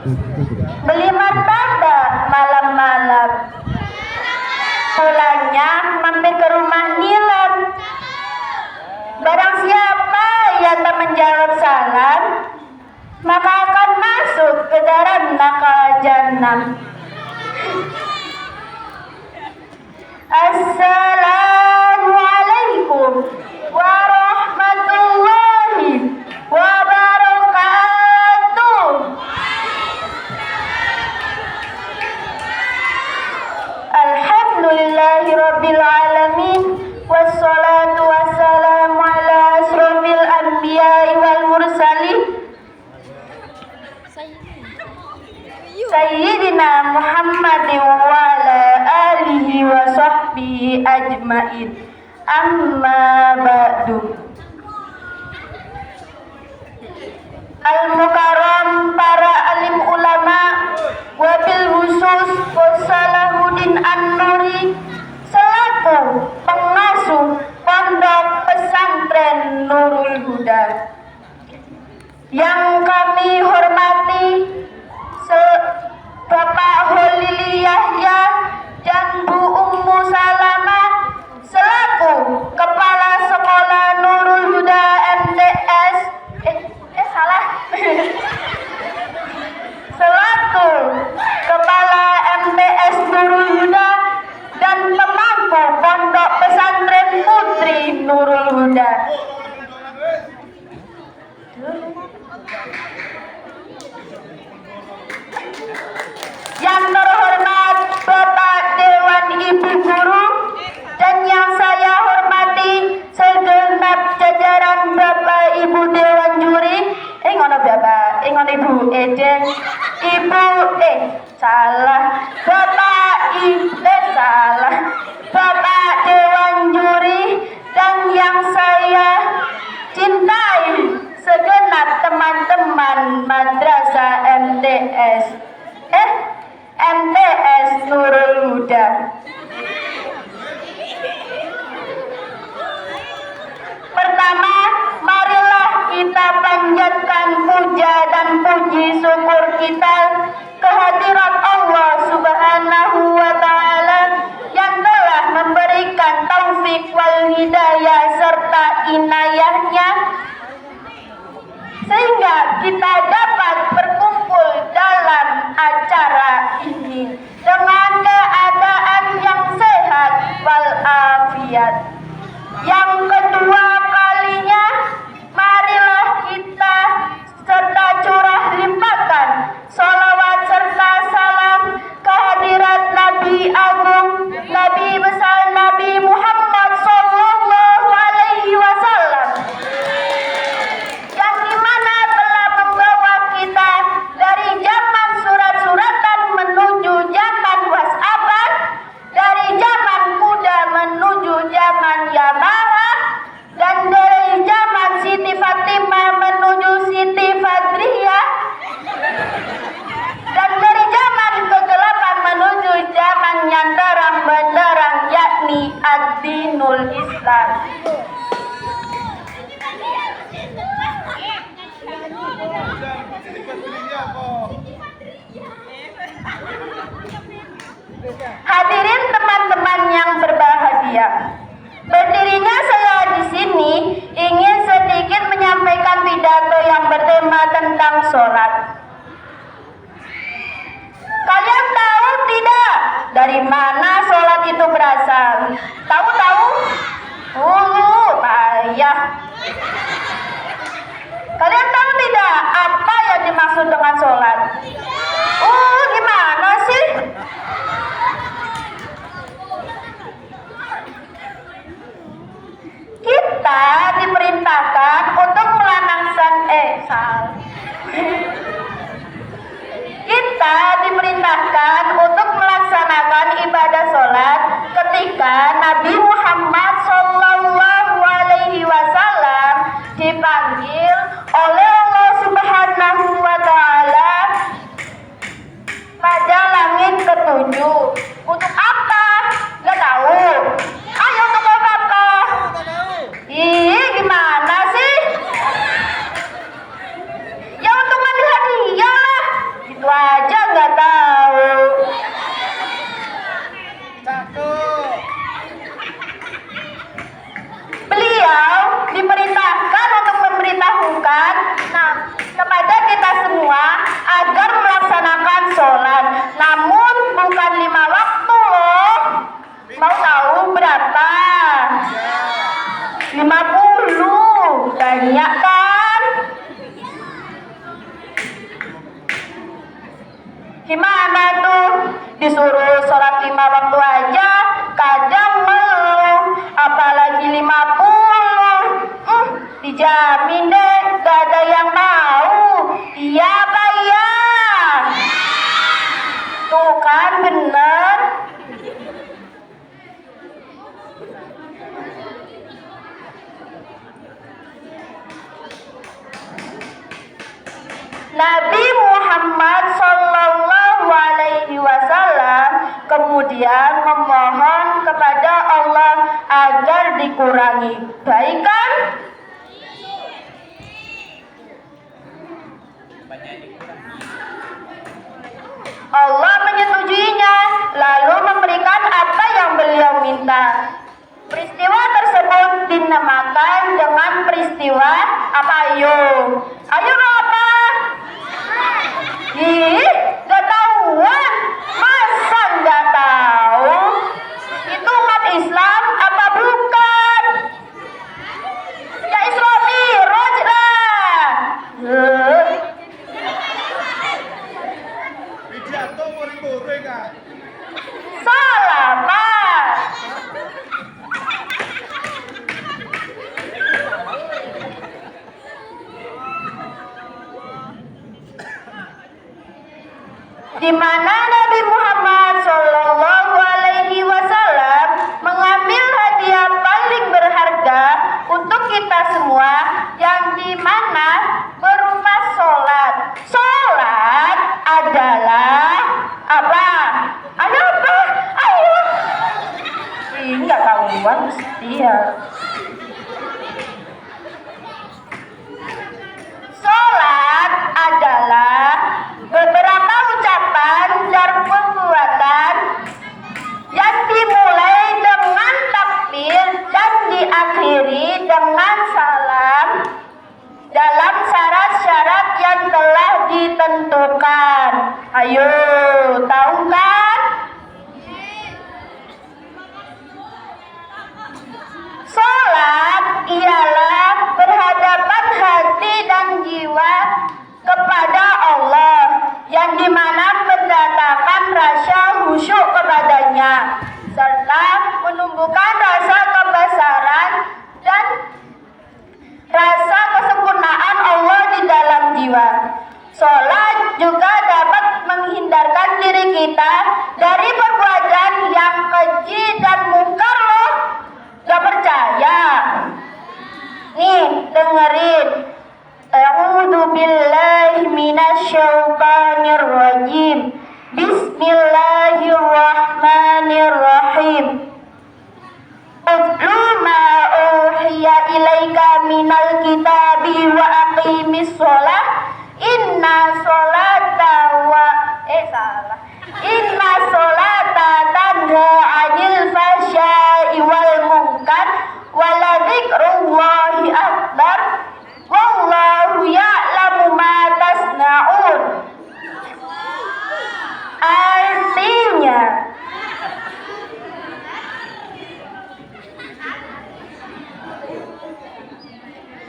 Beli martabak malam-malam. Pulangnya mampir ke rumah Nilam. Barang siapa yang tak menjawab salam, maka akan masuk ke dalam neraka jahanam. Assalamualaikum warahmatullahi wabarakatuh. Alhamdulillahirabbil alamin, wassalatu wassalamu ala asrofil anbiya'i wal mursalin Sayyidina Muhammadin wa ala alihi wa sahbihi ajmain. Amma ba'du. Al-Mukarram para alim ulama, wabil khusus Salahuddin An-Nuri selaku pengasuh pondok pesantren Nurul Huda. Yang kami hormati Bapak Holili Yahya dan Bu Ummu Salamah selaku Kepala Sekolah Nurul Huda MTS selaku Kepala MTS Nurul Huda dan pemangku Pondok Pesantren Putri Nurul Huda. Yang terhormat Bapak Dewan Ibu Guru dan yang saya hormati segenap jajaran Bapak Ibu Dewan Juri, ngono Bapak, ngono Ibu Eden, salah, Bapak Dewan Juri dan yang saya cintai segenap teman-teman Madrasah MTS Nurul Huda. Pertama, marilah kita panjatkan puja dan puji syukur kita kehadirat Allah Subhanahu wa Ta'ala yang telah memberikan taufik wal hidayah serta inayahnya sehingga kita dapat berkumpul dalam acara ini dengan keadaan yang sehat walafiat. Yang kedua kalinya, marilah kita serta curah limpahkan sholawat serta salam kehadirat Nabi Agung, Nabi besar Nabi Muhammad Sallallahu Alaihi Wasallam, yang dimana telah membawa kita dari zaman surat-suratan menuju zaman WhatsAppan, dari zaman kuda menuju zaman Yamaha, dan dari zaman Siti Fatimah menuju Siti Fadriyah, dan dari zaman kegelapan menuju zaman yang terang benderang yakni ad-dinul Islam. Hadirin teman-teman yang berbahagia, berdirinya saya di sini ingin sedikit menyampaikan pidato yang bertema tentang sholat. Kalian tahu tidak dari mana sholat itu berasal? Tahu? Payah. Kalian tahu tidak apa yang dimaksud dengan sholat? Gimana sih? Kita diperintahkan untuk melaksanakan ibadah sholat ketika Nabi Muhammad Sallallahu Alaihi Wasallam dipanggil oleh Allah Subhanahu wa Ta'ala pada langit ketujuh. Untuk apa? Gak tahu. Ayo untuk apa? Gimana sih? Ya untuk mandi hadiah lah. Gitu Gimana tuh? Disuruh sholat 5 waktu aja kadang ngeluh, apalagi 50. Dijamin deh gak ada yang mau. Iya apa iya? Tuh kan bener. Nabi Muhammad Sallallahu Alaihi Wasallam kemudian memohon kepada Allah agar dikurangi, baik kan? Allah menyetujuinya, lalu memberikan apa yang beliau minta. Peristiwa tersebut dinamakan dengan peristiwa apa? Ayo apa? Ih, gak tahuan. Masa gak tahu? Itu umat Islam apa bukan? Ya Isra Mi'raj lah. Salah Pak. Di mana Nabi Muhammad Shallallahu Alaihi Wasallam mengambil hadiah paling berharga untuk kita semua, yang dimana berupa sholat. Sholat adalah apa? Ada apa? Ayo. Ih, nggak tahuan mesti ya. Sholat adalah beberapa ucapan dan perbuatan yang dimulai dengan takbir dan diakhiri dengan salam dalam syarat-syarat yang telah ditentukan. Ayo, tahu kan? Sholat ialah berhadapan hati dan jiwa kepada Allah, yang dimana mendatangkan rasa khusyuk kepadanya serta menumbuhkan rasa kebesaran dan rasa kesempurnaan Allah di dalam jiwa. Sholat juga dapat menghindarkan diri kita dari perbuatan yang keji dan mungkar loh. Gak percaya? Nih, dengerin. A'udzu billahi minasyaitonir rajim. Bismillahirrahmanirrahim. Utlu ma uhiya ilaika minal kitabi wa aqimis sholah. Inna sholata Inna sholata tanha 'anil fahsya'i wal munkar wa la dzikrullahi akbar. Wallahu ya'lamu ma tasna'un. Artinya,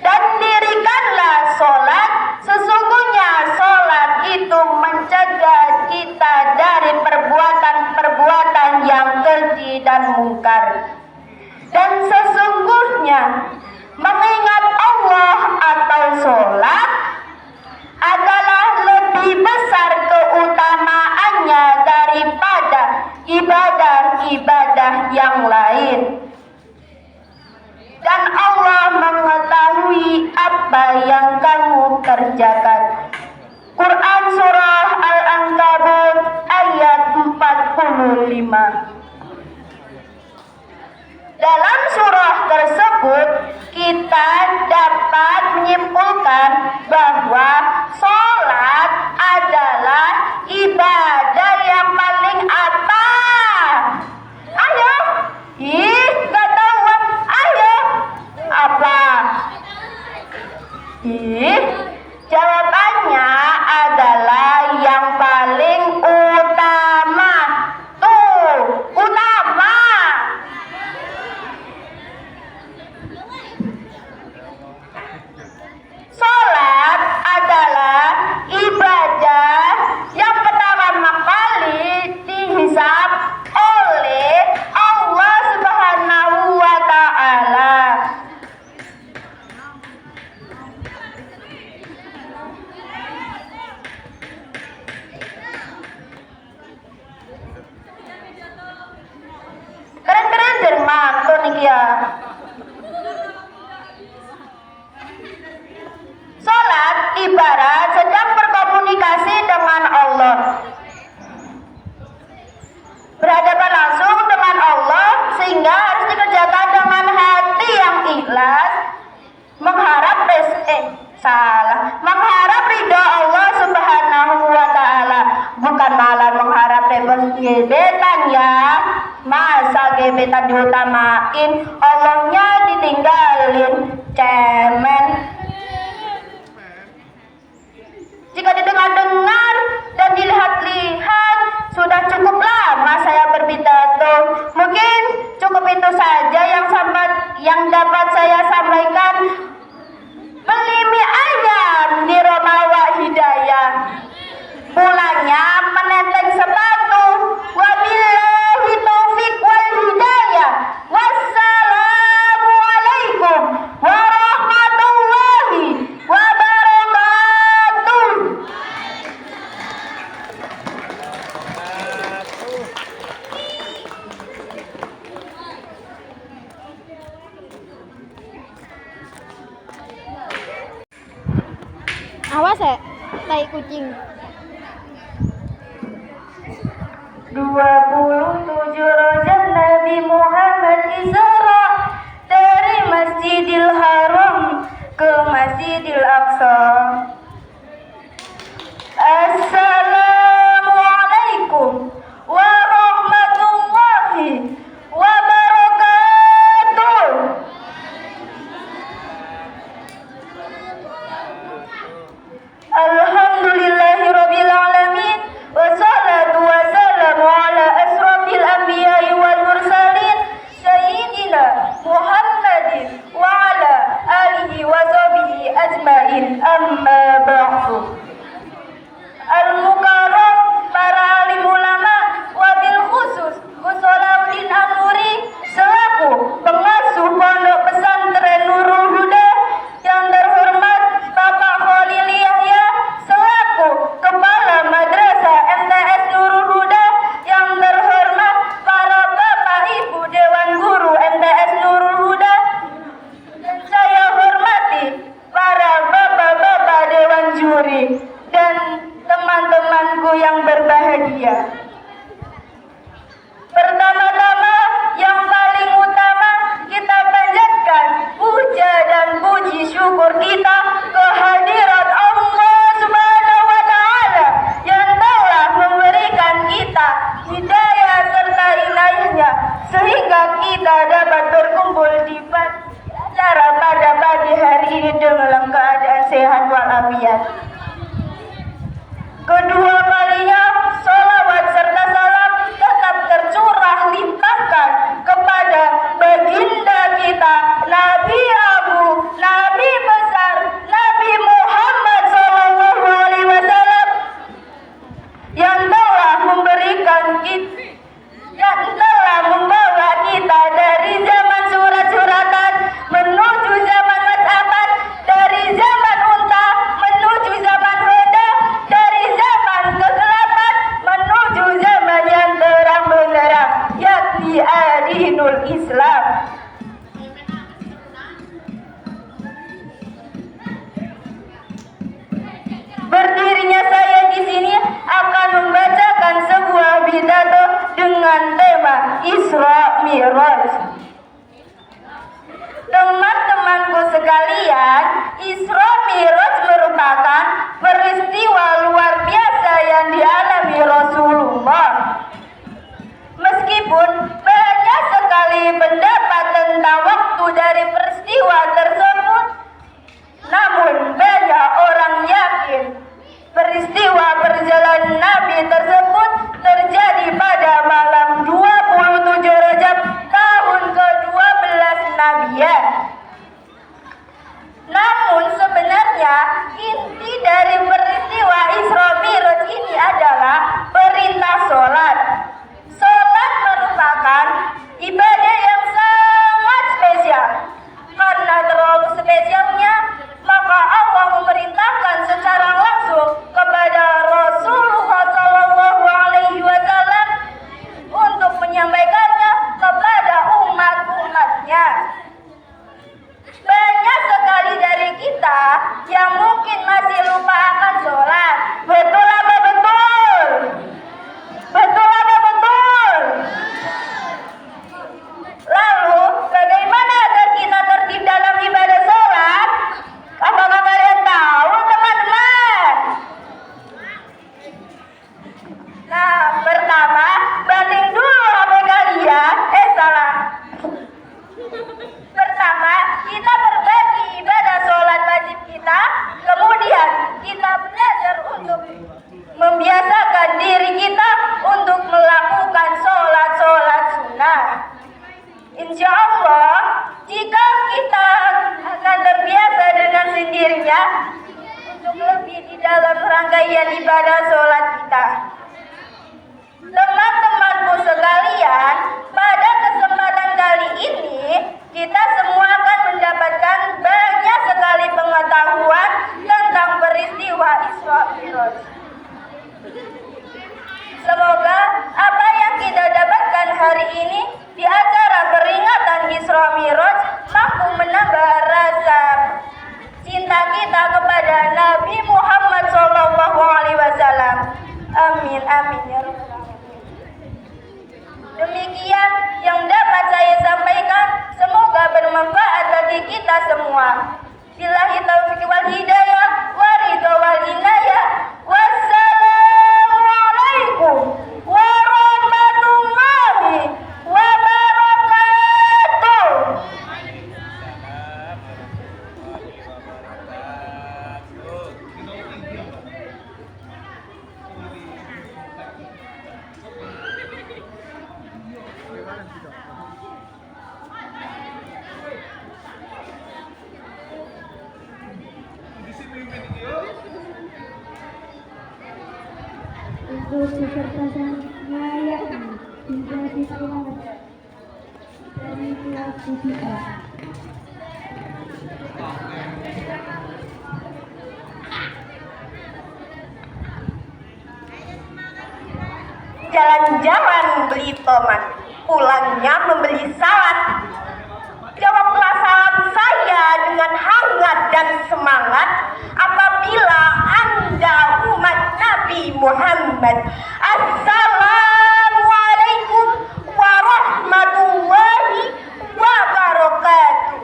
dan dirikanlah sholat, sesungguhnya sholat itu mencegah kita dari perbuatan-perbuatan yang keji dan mungkar. Dan sesungguhnya mengingat Allah atau sholat adalah lebih besar keutamaannya daripada ibadah-ibadah yang lain. Dan Allah mengetahui apa yang kamu kerjakan. Quran Surah Al-Ankabut ayat 45. Dalam surah tersebut kita dapat menyimpulkan bahwa sholat adalah ibadah yang paling apa? Ayo, gak tahu. Ayo, apa? Jawabannya adalah yang paling utama. Tuh, utama. Sholat adalah gebetan ya. Masa gebetan diutamain, Allahnya ditinggalin, cemen. Jika didengar-dengar dan dilihat-lihat, sudah cukup lama saya berpidato. Mungkin cukup itu saja yang dapat saya sampaikan. Beli mie ayam di Romawa Hidayah, pulangnya menenteng sepatu. Wabillahi taufik wal hidayah. Wassalamualaikum warahmatullahi wabarakatuh. Awas ya, tai kucing. 27 Rajab Nabi Muhammad Isra dari Masjidil Haram ke Masjidil Aqsa. Assalamualaikum warahmatullahi wabarakatuh. Alhamdulillahirabbil alamin wassalatu wassalamu ala asrofil anbiya'i wal mursalin sayyidina Muhammadin wa ala alihi wa sahbihi ajmain, amma ba'du. Al-Mukarram para alim ulama, wabil khusus Salahuddin An-Nuri selaku pengasuh pondok pesantren Nurul Huda, yang terhormat Bapak Khalil Yahya selaku kepala madrasah MTS Nurul Huda, yang terhormat para bapak ibu dewan guru MTS Nurul Huda, dan saya hormati para bapak-bapak dewan juri dan teman-temanku yang berbahagia. Pertama-tama, yang paling utama, kita panjatkan puja dan puji syukur kita kehadirat Allah Subhanahu wa Ta'ala yang telah memberikan kita hidayah serta inayahnya sehingga kita dapat berkumpul di acara pada pagi hari ini dalam keadaan sehat walafiat. Kedua kalinya, sholawat serta salam tetap tercurah limpahkan kepada baginda kita, Nabi Abu, Nabi besar, Nabi Muhammad SAW, yang telah memberikan kita, yang telah membawa kita dari zaman surat-suratan menuju zaman WhatsAppan, dari zaman unta menuju zaman roda, dari zaman kegelapan menuju zaman yang terang benderang, yakni adinul Islam. Berdirinya saya di sini akan membacakan sebuah pidato dengan tema Isra Mi'raj. Teman-temanku sekalian, Isra Mi'raj merupakan peristiwa luar biasa yang dialami Rasulullah. Meskipun banyak sekali pendapat tentang waktu dari peristiwa tersebut, namun banyak orang yakin peristiwa perjalanan Nabi tersebut terjadi pada malam 27 Rajab tahun ke-12 Nabiyan. Namun sebenarnya inti dari peristiwa Isra Mi'raj ini adalah perintah sholat. Sholat merupakan ibadah yang sangat spesial. Karena terlalu spesialnya, maka Allah memerintahkan secara langsung kepada Rasulullah SAW Pertama, banding dulu HP kalian. Salah. Pertama, kita berbagi ibadah sholat wajib kita. Kemudian, kita belajar untuk membiasakan diri kita untuk melakukan sholat-sholat sunnah. Insya Allah, jika kita akan terbiasa dengan sendirinya untuk lebih di dalam rangkaian ibadah sholat kita. Teman-temanku sekalian, pada kesempatan kali ini kita semua akan mendapatkan banyak sekali pengetahuan tentang peristiwa Isra Mi'raj. Semoga apa yang kita dapatkan hari ini di acara peringatan Isra Mi'raj mampu menambah rasa cinta kita kepada Nabi Muhammad SAW. Amin, amin ya Rabbal alamin. Demikian yang dapat saya sampaikan, semoga bermanfaat bagi kita semua. Billahi taufiq wal hidayah, waridho wal inayah. Wassalamualaikum warahmatullahi wabarakatuh. Untuk kesertasannya yakni menjadi selamat dari kelas 3. Jalan-jalan beli tomat, pulangnya membeli salad. Jawablah salam saya dengan hangat dan semangat apabila Anda umat Nabi Muhammad. Assalamualaikum warahmatullahi wabarakatuh.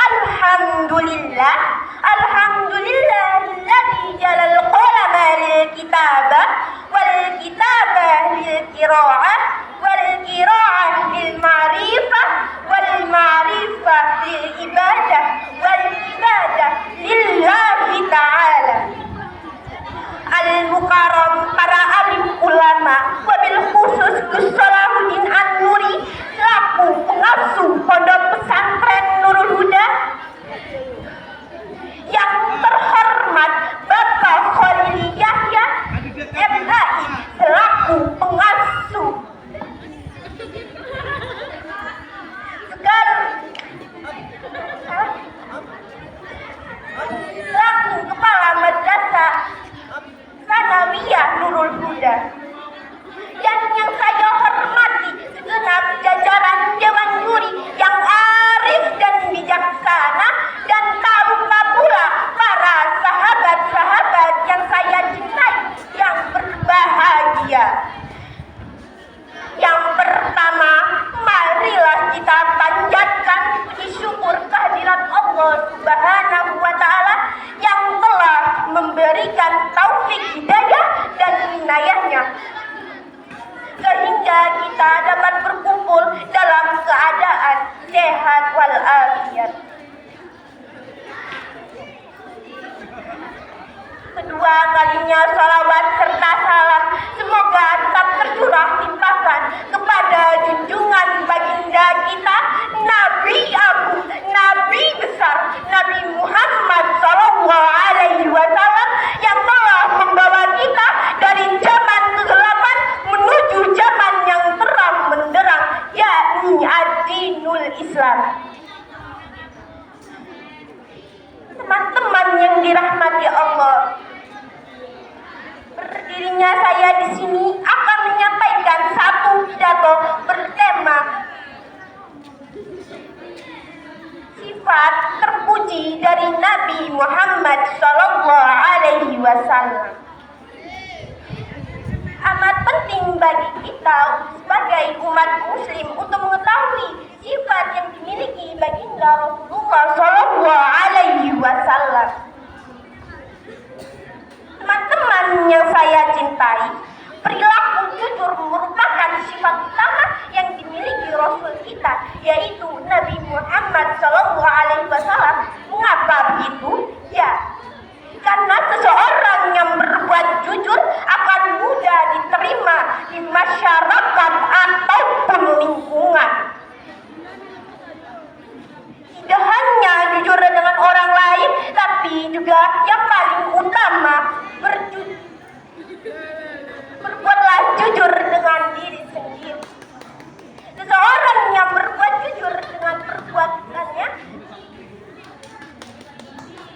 Alhamdulillah, alhamdulillahilladzi jalal qalama lil kitabah wal kitabah lil qiraah wal qiraah lil ma'rifah wal ma'rifah lil ibadah wal ibadah lillahi ta'ala. Al-Mukarram para alim ulama wabil khusus Gus Salahuddin An-Nuri selaku pengasuh pondok pesantren Nurul Huda. Yang terhormat Bapak Khalil Yahya MHI selaku pengasuh. Selaku kepala madrasah Sanawiyah Nurul Huda. Dan yang saya hormati segenap jajaran Dewan Juri yang arif dan bijaksana, dan taruhlah pula para sahabat-sahabat yang saya cintai yang berbahagia. Yang pertama, marilah kita panjatkan puji syukur kehadirat Allah Subhanahu wa Ta'ala yang telah memberikan taufik hidayah dan inayahnya sehingga kita dapat berkumpul dalam keadaan sehat walafiat. Kedua kalinya salawat serta salam semoga tetap tercurah limpahkan kepada junjungan baginda kita, Nabi Agung, Nabi besar, Nabi Muhammad SAW yang telah membawa kita dari zaman kegelapan menuju zaman yang terang benderang, yakni ad-dinul Islam. Teman-teman yang dirahmati Allah, berdirinya saya di sini akan menyampaikan satu pidato bertema sifat terpuji dari Nabi Muhammad SAW. Amat penting bagi kita sebagai umat muslim untuk mengetahui sifat yang dimiliki baginda Rasulullah SAW. yaitu Nabi Muhammad SAW. Mengapa begitu? Ya, karena seseorang yang berbuat jujur akan mudah diterima di masyarakat ataupun lingkungan. Tidak hanya jujur dengan orang lain, tapi juga yang paling utama, berbuatlah jujur dengan diri sendiri. Seseorang yang berbuat jujur dengan perbuatannya,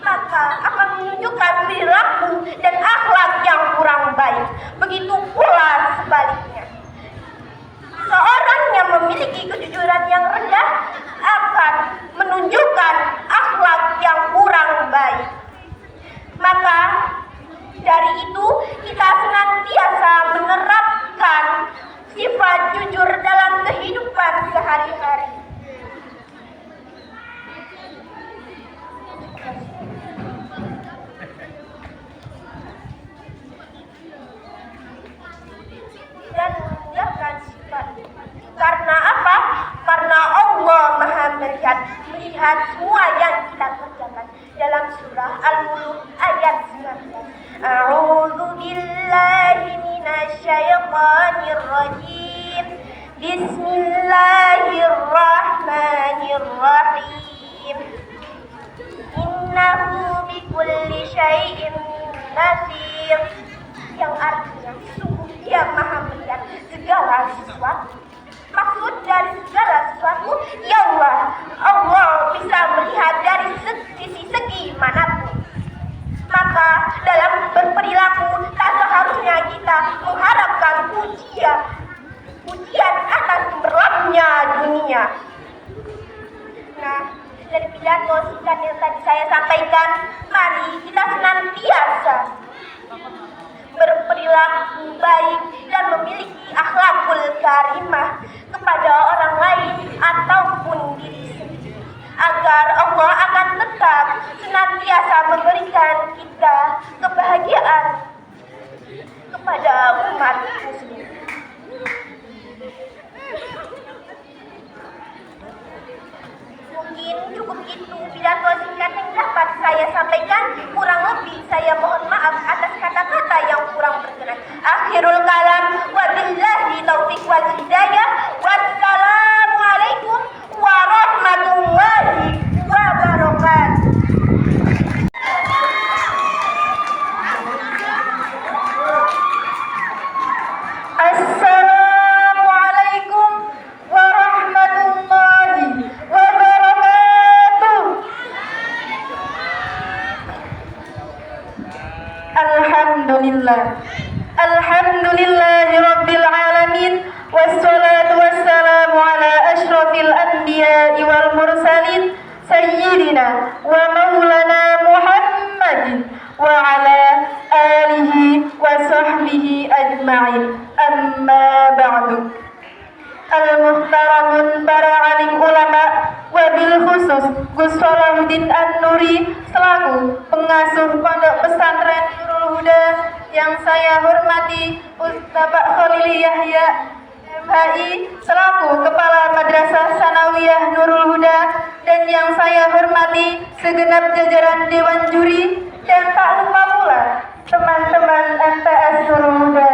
maka akan menunjukkan perilaku dan akhlak yang kurang baik. Begitu pula sebaliknya. Seorang yang memiliki kejujuran yang rendah akan menunjukkan akhlak yang kurang baik. Maka dari itu kita senantiasa menerapkan sifat jujur dalam kehidupan sehari-hari. Dan meninggalkan sifat. Karena apa? Karena Allah Maha melihat semua yang kita kerjakan. Dalam surah Al-Mulk ayat 19. A'udzu billahi minasy syaithanir rajim. Bismillahirrahmanirrahim. Innahu bikulli syai'in basir. Yang artinya sungguh Dia Maha melihat segala sesuatu. Maksud dari segala sesuatu, ya Allah bisa melihat dari segi manapun. Maka dalam berperilaku tak seharusnya kita mengharapkan pujian atas cemerlapnya dunia. Nah, dari pidato singkat yang tadi saya sampaikan, mari kita senantiasa berperilaku baik dan memiliki akhlakul karimah kepada orang lain ataupun diri sendiri, agar Allah akan tetap senantiasa memberikan kita kebahagiaan kepada umat muslim. Mungkin cukup itu pidato singkat yang dapat saya sampaikan. Kurang lebih saya mohon maaf atas kata-kata yang kurang berkenan. Akhirul kalam, wabillahi taufiq wal hidayah. Wassalamualaikum warahmatullahi wabarakatuh. Assalamualaikum warahmatullahi wabarakatuh. Alhamdulillahi rabbil alamin. Wassalatu wassalamu ala ashrafil anbiya'i wal mursalin sayyidina wa maulana Muhammadin wa ala alihi wa sahbihi ajma'in. Amma ba'du. Al-muhtaramun para alim ulama, wabil khusus Gus Salahuddin An-Nuri selaku pengasuh pondok pesantren Nurul Huda yang saya hormati, Bapak Khalil Yahya MHI selaku Kepala Madrasah Sanawiyah Nurul Huda, dan yang saya hormati segenap jajaran Dewan Juri, dan tak lupa pula teman-teman MTS Nurul Huda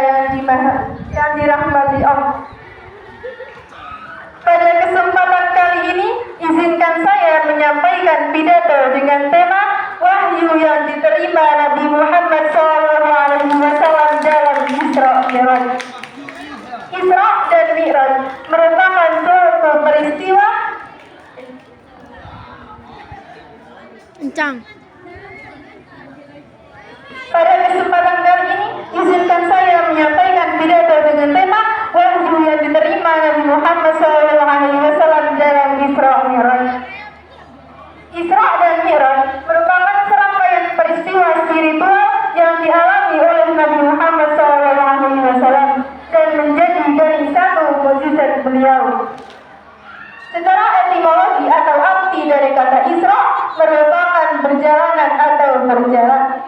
yang dirahmati Allah. Pada kesempatan kali ini, izinkan saya menyampaikan pidato dengan tema wahyu yang diterima Nabi Muhammad SAW dalam Isra Mi'raj. Isra dan Mi'raj merupakan suatu peristiwa Pada kesempatan kali ini, izinkan saya menyampaikan pidato dengan tema wahyu yang diterima Nabi Muhammad SAW dalam Isra Mi'raj. Isra dan Mi'raj merupakan serangkaian peristiwa spiritual yang dialami oleh Nabi Muhammad SAW dan menjadi dari satu mukjizat beliau. Secara etimologi atau arti dari kata Isra merupakan perjalanan atau berjalan.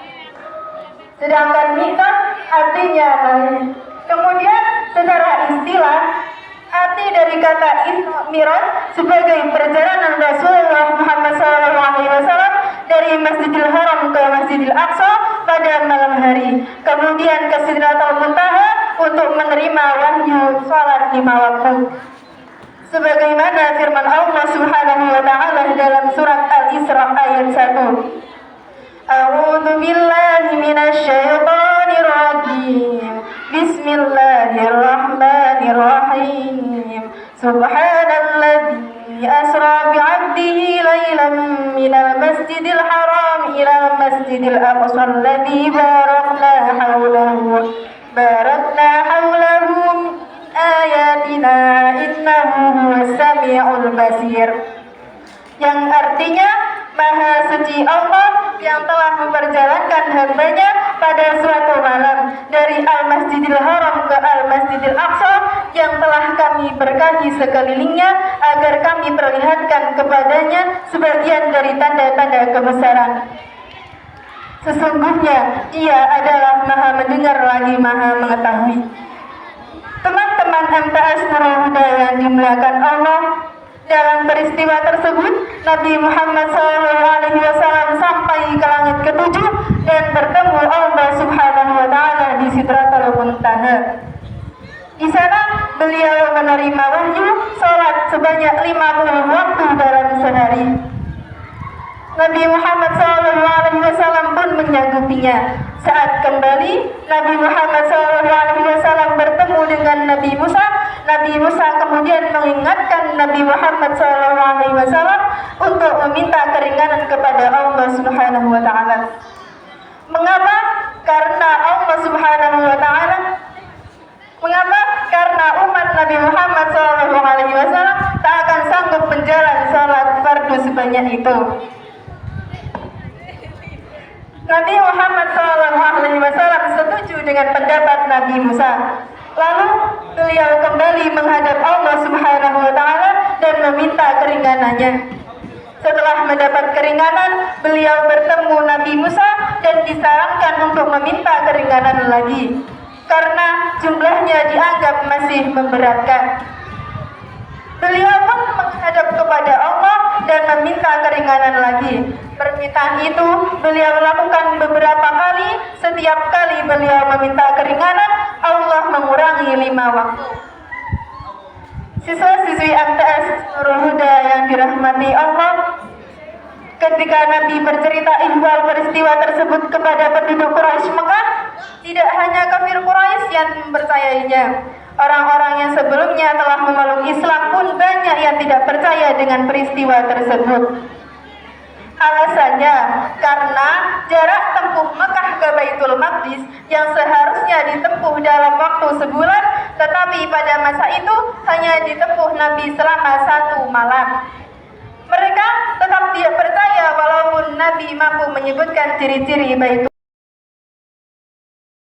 Sedangkan Mi'raj artinya naik. Kemudian secara istilah arti dari kata Mi'raj sebagai perjalanan Rasulullah Muhammad SAW dari Masjidil Haram ke Masjidil Aqsa pada malam hari, kemudian ke Sidratul Muntaha untuk menerima wahyu salat 5 waktu. Sebagaimana firman Allah Subhanahu wa taala dalam surat Al-Isra ayat 1. A'udzu billahi minasy syaithanir rajim. Bismillahirrahmanirrahim. Subhanalladzi asra bi'abdihi lailan minal masjidil haram ilal masjidil aqsa alladzi barakna haulahu ayatina innahu huwas samiul basir, yang artinya Maha suci Allah yang telah memperjalankan hambanya pada suatu malam dari Al-Masjidil Haram ke Al-Masjidil Aqsa yang telah kami berkahi sekelilingnya agar kami perlihatkan kepadanya sebagian dari tanda-tanda kebesaran. Sesungguhnya Ia adalah Maha mendengar lagi Maha mengetahui. Teman-teman MTS Nurul Huda yang dimuliakan Allah, dalam peristiwa tersebut Nabi Muhammad SAW sampai ke langit ke-7 dan bertemu Allah Subhanahu wa taala di Sidratul Muntaha. Di sana beliau menerima wahyu salat sebanyak 50 waktu dalam sehari. Nabi Muhammad SAW pun menyanggupinya. Saat kembali, Nabi Muhammad SAW bertemu dengan Nabi Musa. Nabi Musa kemudian mengingatkan Nabi Muhammad SAW untuk meminta keringanan kepada Allah Subhanahu wa taala. Mengapa? Karena Allah Subhanahu wa taala Karena umat Nabi Muhammad SAW tak akan sanggup menjalan salat fardu sebanyak itu. Nabi Muhammad SAW setuju dengan pendapat Nabi Musa. Lalu beliau kembali menghadap Allah Subhanahu wa taala dan meminta keringanannya. Setelah mendapat keringanan, beliau bertemu Nabi Musa dan disarankan untuk meminta keringanan lagi karena jumlahnya dianggap masih memberatkan. Beliau pun menghadap kepada Allah dan meminta keringanan lagi. Permintaan itu beliau lakukan beberapa kali. Setiap kali beliau meminta keringanan, Allah mengurangi 5 waktu. Siswa-siswi MTS Nurul Huda yang dirahmati Allah, ketika Nabi bercerita ihwal peristiwa tersebut kepada penduduk Quraisy Mekah, tidak hanya kafir Quraisy yang mempercayainya. Orang-orang yang sebelumnya telah memeluk Islam pun banyak yang tidak percaya dengan peristiwa tersebut. Alasannya karena jarak tempuh Mekah ke Baitul Maqdis yang seharusnya ditempuh dalam waktu sebulan, tetapi pada masa itu hanya ditempuh Nabi selama 1 malam. Mereka tetap tidak percaya walaupun Nabi mampu menyebutkan ciri-ciri Baitul